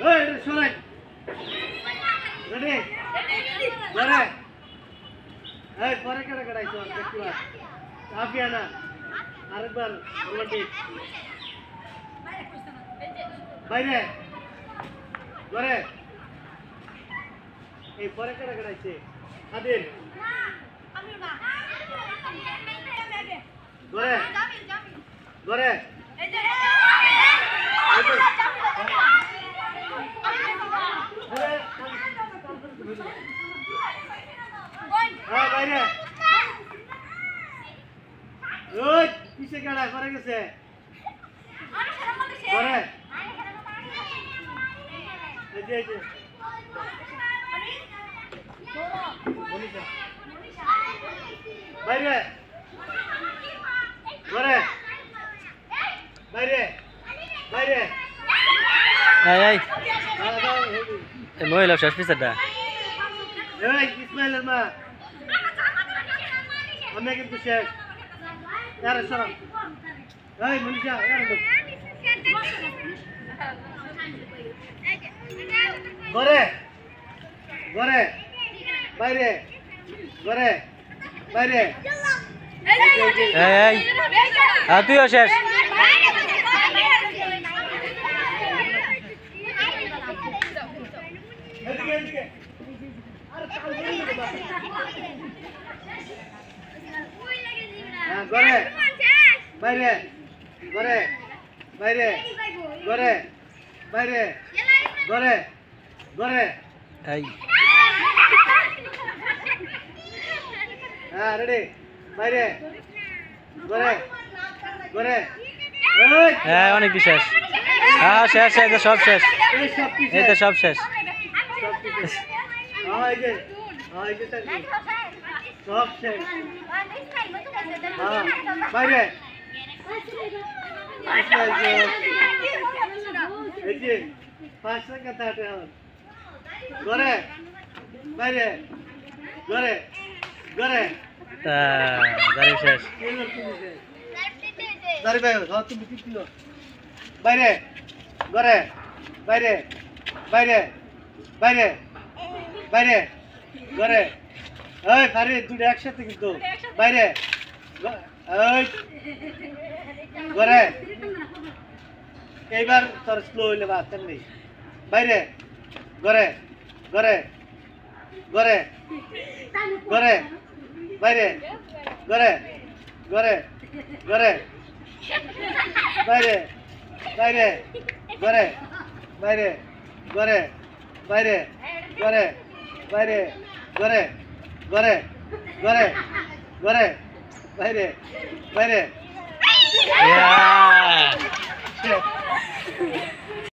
ওই শুনে রেডি ধরে এই পরে কেটে কেটাইছো দেখবা কাফিয়া না আরেকবার রোমান্টিক বাইরে ধরে এই পরে কেটে কেটাইছে খাদির ধরে ধরে বাইরে ওই পিছে কেডা করে গেছে করে এই যে বাইরে করে বাইরে বাইরে এই মহিলা শেষ পিছাটা এই ইসমাইলের মা আমি কিন্তু শেষ यार सलाम এই মনীষা यार ঘরে ঘরে বাইরে ঘরে বাইরে এই তুইও শেষ ঘরে বাইরে ঘরে বাইরে ঘরে বাইরে ঘরে ঘরে এই হ্যাঁ রেডি বাইরে ঘরে ঘরে হ্যাঁ অনেক শেষ হ্যাঁ শেষ এই তো সব শেষ এই তো সব শেষ সব শেষ বাইরে এই যে 5 টাকা থাকে ঘরে বাইরে ঘরে ঘরে গাড়ি শেষ দাঁড়ি ভাই তুমি কি ছিল বাইরে ঘরে বাইরে বাইরে বাইরে বাইরে ঘরে এই আরে দুটো একসাথে কিন্তু বাইরে এই ঘরে এইবার তোর স্লো হইলে বাদ নেই বাইরে ঘরে ঘরে ঘরে ঘরে বাইরে ঘরে ঘরে ঘরে বাইরে বাইরে ঘরে বাইরে ঘরে বাইরে ঘরে বাইরে ঘরে ঘরে ঘরে ঘরে বাইরে বাইরে